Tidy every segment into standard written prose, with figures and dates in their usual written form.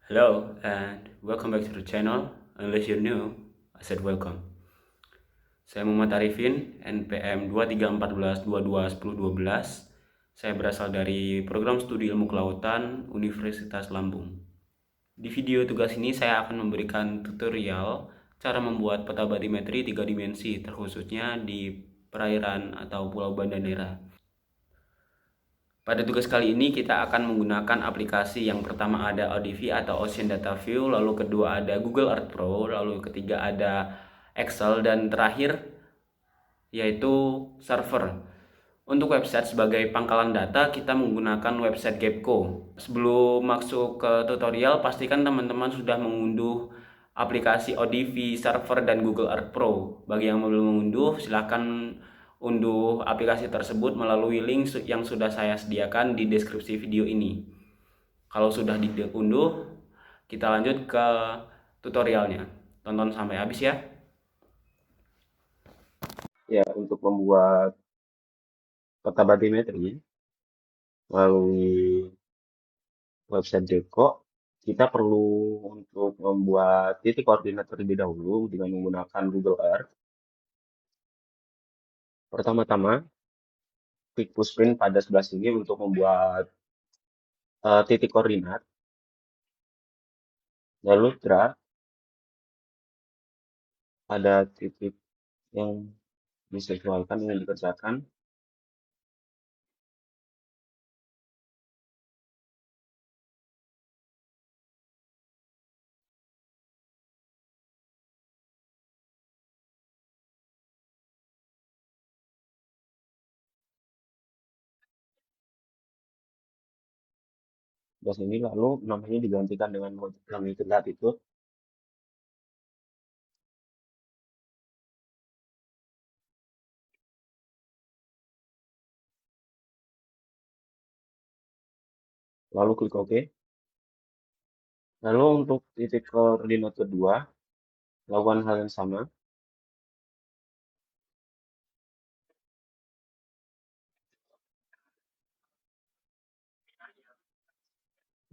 Hello and welcome back to the channel. Unless you're new, I said welcome. Saya Muhammad Arifin, NPM 2314221012. Saya berasal dari Program Studi Ilmu Kelautan Universitas Lampung. Di video tugas ini saya akan memberikan tutorial cara membuat peta batimetri 3 dimensi, terkhususnya di perairan atau Pulau Banda Neira. Pada tugas kali ini kita akan menggunakan aplikasi. Yang pertama ada ODV atau Ocean Data View, lalu kedua ada Google Earth Pro, lalu ketiga ada Excel, dan terakhir yaitu server. Untuk website sebagai pangkalan data kita menggunakan website Gapco. Sebelum masuk ke tutorial, pastikan teman-teman sudah mengunduh aplikasi ODV, server, dan Google Earth Pro. Bagi yang belum mengunduh, silahkan unduh aplikasi tersebut melalui link yang sudah saya sediakan di deskripsi video ini. Kalau sudah diunduh, kita lanjut ke tutorialnya. Tonton sampai habis ya. Ya, untuk membuat peta batimetri melalui website Jeko, kita perlu untuk membuat titik koordinat terlebih dahulu dengan menggunakan Google Earth. Pertama-tama, klik pushpin pada sebelah sini untuk membuat titik koordinat. Lalu drag pada titik yang disesuaikan yang dikerjakan. Sebelah sini lalu namanya digantikan dengan longitude latitude. Lalu klik OK. Lalu untuk titik koordinat kedua, lakukan hal yang sama.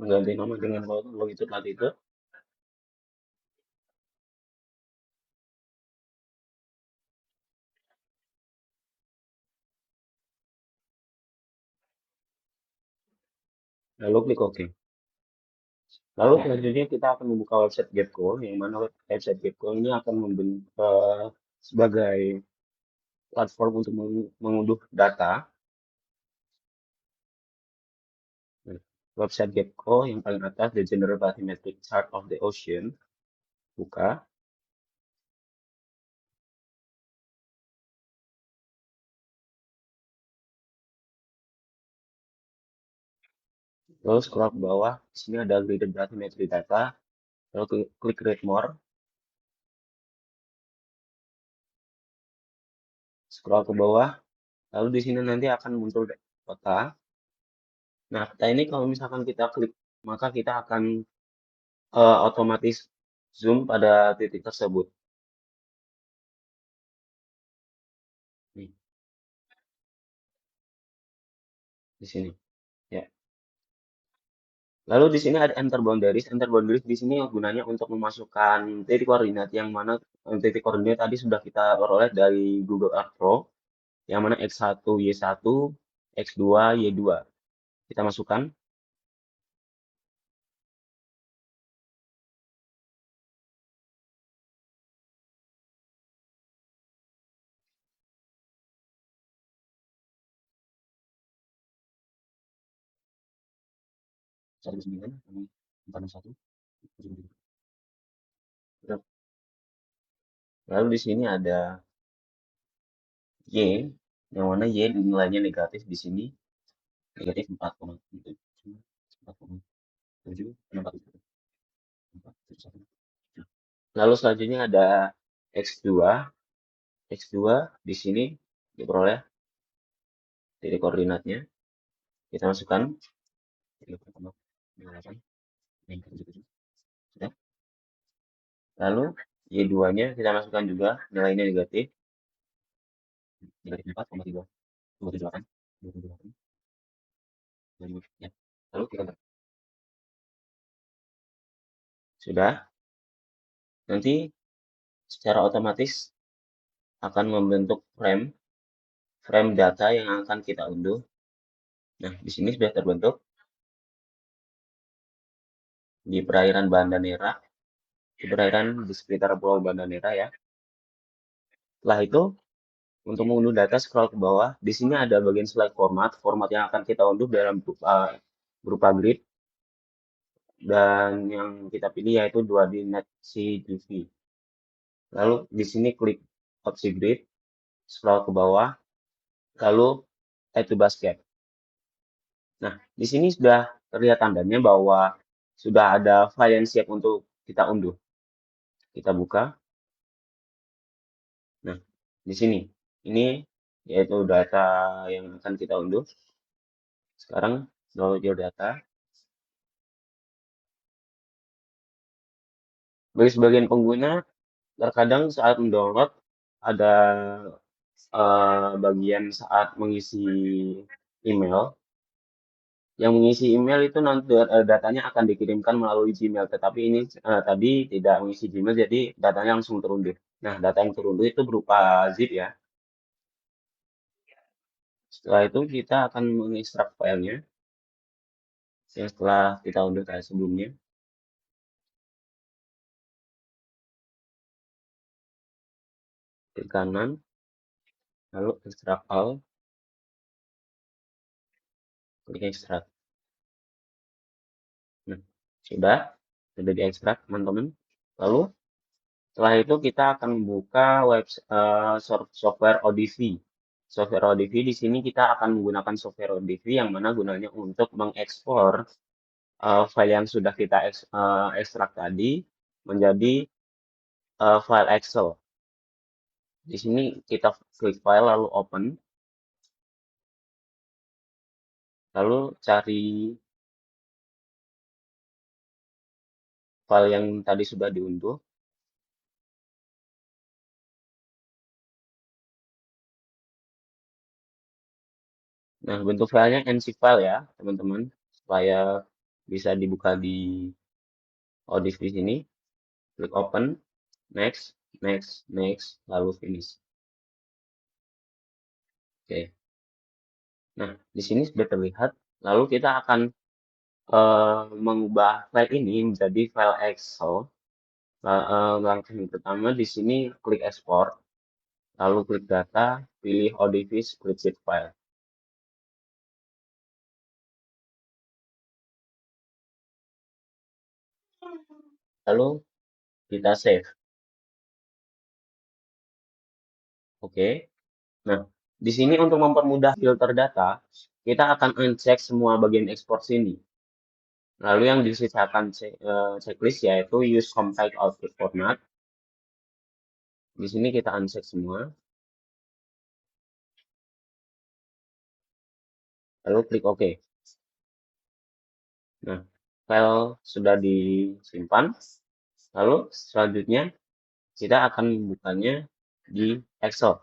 Mengganti nama dengan longitude latitude. Lalu klik OK. Lalu selanjutnya kita akan membuka website Gapco, yang mana website Gapco ini akan sebagai platform untuk mengunduh data. Website Gapco yang paling atas, The General Bathymetric Chart of the Ocean. Buka. Lalu scroll ke bawah. Di sini ada Graded Bathymetry Data. Lalu klik Read More. Scroll ke bawah. Lalu di sini nanti akan muncul peta. Nah, peta ini kalau misalkan kita klik, maka kita akan otomatis zoom pada titik tersebut. Nih, di sini. Ya. Lalu di sini ada enter boundaries. Enter boundaries di sini gunanya untuk memasukkan titik koordinat yang mana titik koordinat tadi sudah kita peroleh dari Google Earth Pro, yang mana X1, Y1, X2, Y2. Kita masukkan. Satu sembilan, empat satu. Lalu di sini ada Y, yang mana Y nilainya negatif di sini, negatif 4,7, 4,7, 4,7. Lalu selanjutnya ada X2. X2 di sini diperoleh titik koordinatnya. Kita masukkan. Sudah. Lalu Y2-nya kita masukkan juga, nilainya negatif. Negatif 4,3. 278. 278. Ya. Lalu kita Sudah. Nanti secara otomatis akan membentuk frame data yang akan kita unduh. Nah, di sini sudah terbentuk di perairan Banda Neira, di perairan di sekitar Pulau Banda Neira ya. Setelah itu, untuk mengunduh data scroll ke bawah, di sini ada bagian select format yang akan kita unduh dalam berupa grid, dan yang kita pilih yaitu 2D Net CGV. Lalu di sini klik opsi grid, scroll ke bawah, lalu add to basket. Nah, di sini sudah terlihat tandanya bahwa sudah ada file yang siap untuk kita unduh. Kita buka. Nah, di sini. Ini yaitu data yang akan kita unduh. Sekarang download your data. Bagi sebagian pengguna, terkadang saat mendownload ada bagian saat mengisi email. Yang mengisi email itu nanti datanya akan dikirimkan melalui Gmail, tetapi ini tadi tidak mengisi Gmail, jadi datanya langsung terunduh. Nah, data yang terunduh itu berupa zip ya. Setelah itu kita akan mengekstrak filenya yang setelah kita unduh tadi sebelumnya. Klik kanan, lalu ekstrak all, klik ekstrak. Nah, sudah diekstrak teman-teman. Lalu setelah itu kita akan membuka software ODV. Software ODV di sini kita akan menggunakan software ODV yang mana gunanya untuk mengekspor file yang sudah kita ekstrak tadi menjadi file Excel. Di sini kita klik file lalu open, lalu cari file yang tadi sudah diunduh. Nah, bentuk filenya NC file ya, teman-teman, supaya bisa dibuka di ODV di sini. Klik open, next, next, next, lalu finish. Oke. Nah, di sini sudah terlihat. Lalu kita akan mengubah file ini menjadi file Excel. Langkah yang pertama di sini klik export, lalu klik data, pilih ODV spreadsheet file. Lalu kita save. Oke. Nah, di sini untuk mempermudah filter data, kita akan uncheck semua bagian ekspor sini. Lalu yang disisakan checklist yaitu use compact output format. Di sini kita uncheck semua. Lalu klik OK. Nah, file sudah disimpan. Lalu selanjutnya kita akan membukanya di Excel.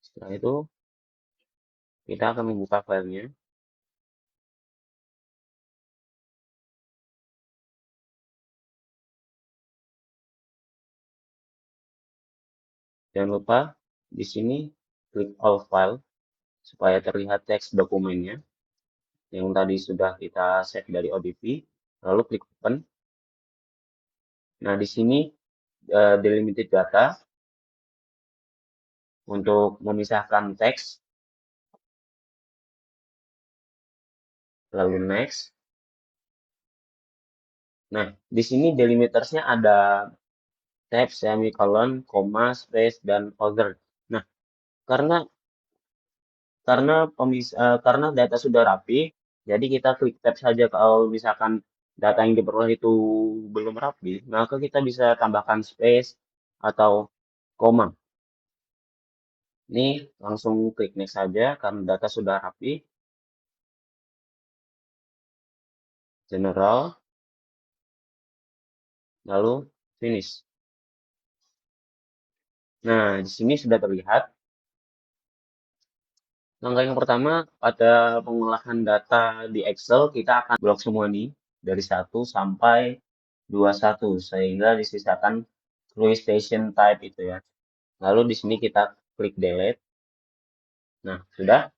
Setelah itu kita akan membuka filenya. Jangan lupa di sini klik all file supaya terlihat teks dokumennya yang tadi sudah kita save dari ODP. Lalu klik open. Nah, di sini delimited data untuk memisahkan teks. Lalu next. Nah, di sini delimitersnya ada tab, semicolon, koma, space, dan other. Nah, karena karena data sudah rapi, jadi kita klik tab saja. Kalau misalkan data yang diperoleh itu belum rapi, maka kita bisa tambahkan space atau koma. Ini langsung klik next saja karena data sudah rapi. General, lalu finish. Nah, di sini sudah terlihat Langkah yang pertama, pada pengolahan data di Excel, kita akan blok semua nih, dari 1 sampai 21, sehingga disisakan cruise station type itu ya. Lalu di sini kita klik delete. Nah, sudah.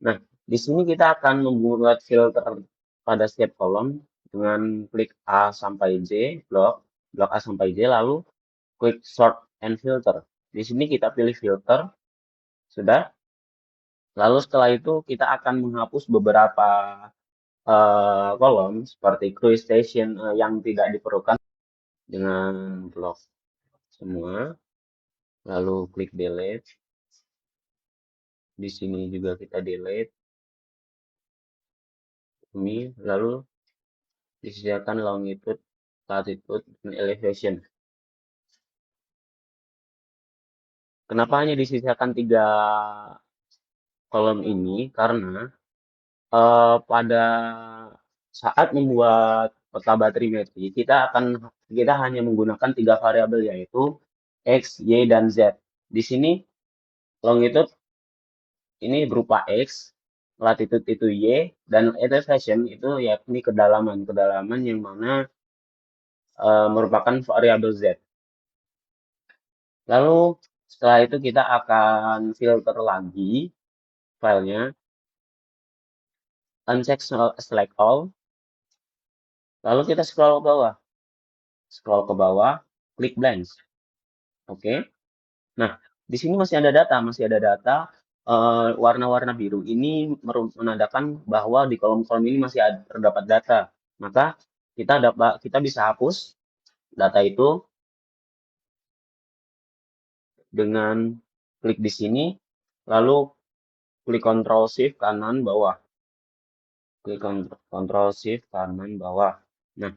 Nah, di sini kita akan membuat filter pada setiap kolom dengan klik A sampai J, blok A sampai J, lalu klik sort and filter. Di sini kita pilih filter, sudah. Lalu setelah itu kita akan menghapus beberapa kolom seperti cruise station yang tidak diperlukan dengan blok semua. Lalu klik delete. Di sini juga kita delete ini, lalu disediakan longitude, latitude, dan elevation. Kenapa hanya disediakan 3 kolom ini? Karena pada saat membuat peta batrimetri, kita hanya menggunakan 3 variabel, yaitu X, Y, dan Z. Di sini longitude ini berupa X, latitude itu Y, dan elevation itu yakni kedalaman yang mana merupakan variabel Z. Lalu setelah itu kita akan filter lagi filenya, uncheck select all, lalu kita scroll ke bawah, klik blanks. Oke. Nah, di sini masih ada data. Warna-warna biru ini menandakan bahwa di kolom-kolom ini masih terdapat data. Maka kita bisa hapus data itu dengan klik di sini, lalu klik Ctrl Shift kanan bawah. Klik Ctrl Shift kanan bawah. Nah,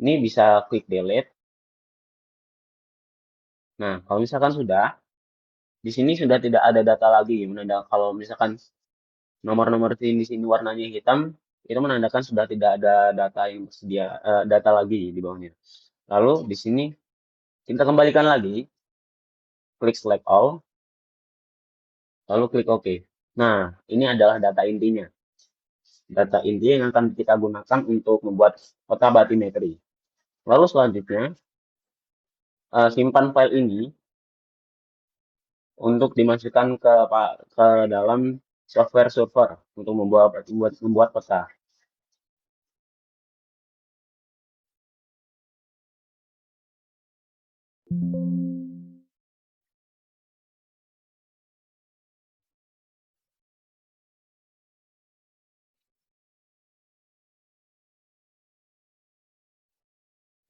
ini bisa klik delete. Nah, kalau misalkan sudah, di sini sudah tidak ada data lagi. Kalau misalkan nomor-nomor di sini warnanya hitam, itu menandakan sudah tidak ada data yang tersedia, data lagi di bawahnya. Lalu di sini kita kembalikan lagi, klik select all, lalu klik OK. Nah, ini adalah data intinya. Data inti yang akan kita gunakan untuk membuat peta batimetri. Lalu selanjutnya, simpan file ini untuk dimasukkan ke dalam software server untuk membuat peta.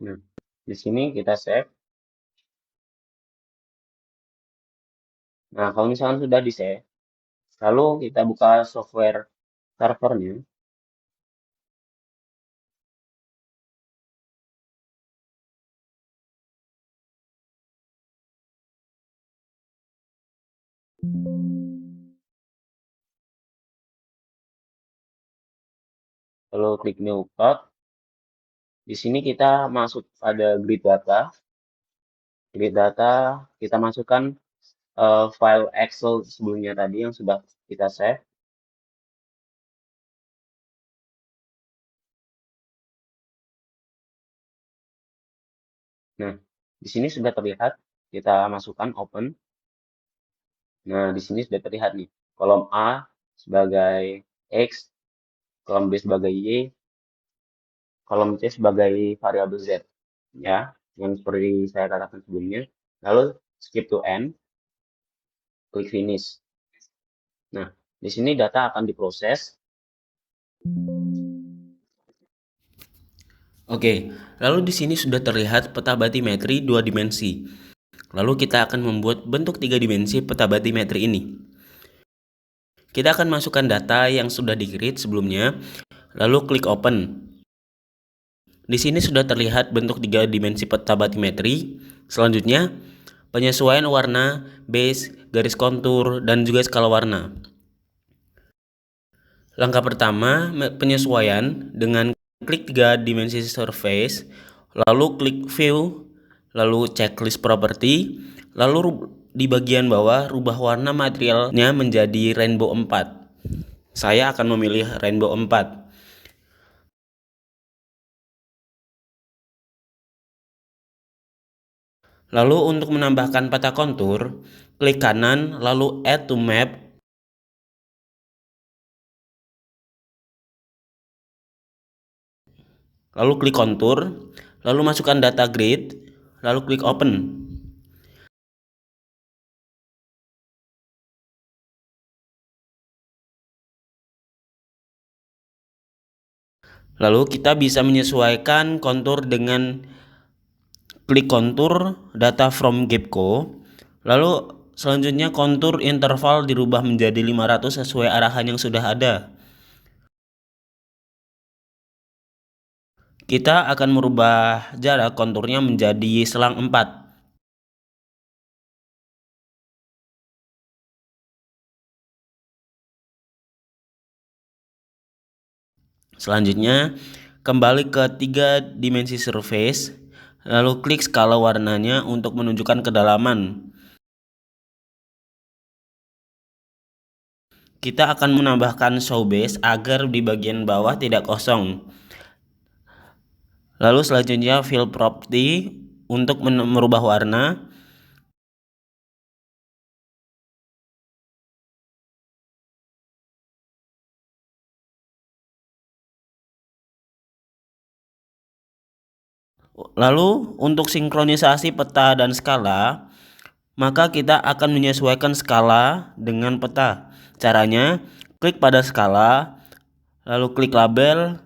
Nah, di sini kita save. Nah, kalau misalkan sudah di save, lalu kita buka software servernya. Lalu klik new tab. Di sini kita masuk pada grid data. Grid data kita masukkan file Excel sebelumnya tadi yang sudah kita save. Nah, di sini sudah terlihat, kita masukkan open. Nah, di sini sudah terlihat nih, kolom A sebagai X, kolom B sebagai Y, kolom C sebagai variabel Z. Ya, yang seperti saya katakan sebelumnya. Lalu skip to end, klik finish. Nah, di sini data akan diproses. Oke, lalu di sini sudah terlihat peta batimetri 2 dimensi. Lalu kita akan membuat bentuk 3 dimensi peta batimetri ini. Kita akan masukkan data yang sudah di-create sebelumnya, lalu klik open. Di sini sudah terlihat bentuk 3 dimensi peta batimetri. Selanjutnya, penyesuaian warna, base, garis kontur, dan juga skala warna. Langkah pertama, penyesuaian dengan klik 3 dimensi surface, lalu klik view, lalu checklist property, lalu di bagian bawah rubah warna materialnya menjadi rainbow 4. Saya akan memilih rainbow 4. Lalu untuk menambahkan peta kontur, klik kanan lalu add to map. Lalu klik kontur, lalu masukkan data grid, lalu klik open. Lalu kita bisa menyesuaikan kontur dengan klik kontur data from Gapco. Lalu selanjutnya kontur interval dirubah menjadi 500 sesuai arahan yang sudah ada. Kita akan merubah jarak konturnya menjadi selang 4. Selanjutnya, kembali ke 3 dimensi surface, lalu klik skala warnanya untuk menunjukkan kedalaman. Kita akan menambahkan show base agar di bagian bawah tidak kosong. Lalu selanjutnya fill property untuk merubah warna. Lalu untuk sinkronisasi peta dan skala, maka kita akan menyesuaikan skala dengan peta. Caranya, klik pada skala, lalu klik label,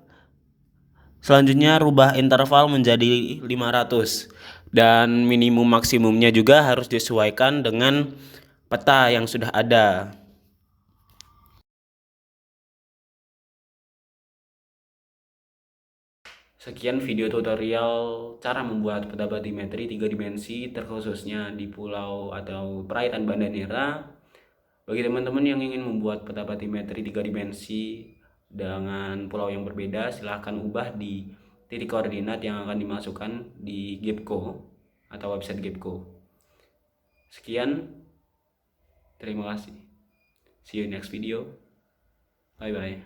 selanjutnya rubah interval menjadi 500. Dan minimum maksimumnya juga harus disesuaikan dengan peta yang sudah ada. Sekian video tutorial cara membuat peta batimetri 3 dimensi terkhususnya di pulau atau perairan Banda Neira. Bagi teman-teman yang ingin membuat peta batimetri 3 dimensi dengan pulau yang berbeda, silahkan ubah di titik koordinat yang akan dimasukkan di Gapco atau website Gapco. Sekian, terima kasih. See you next video. Bye bye.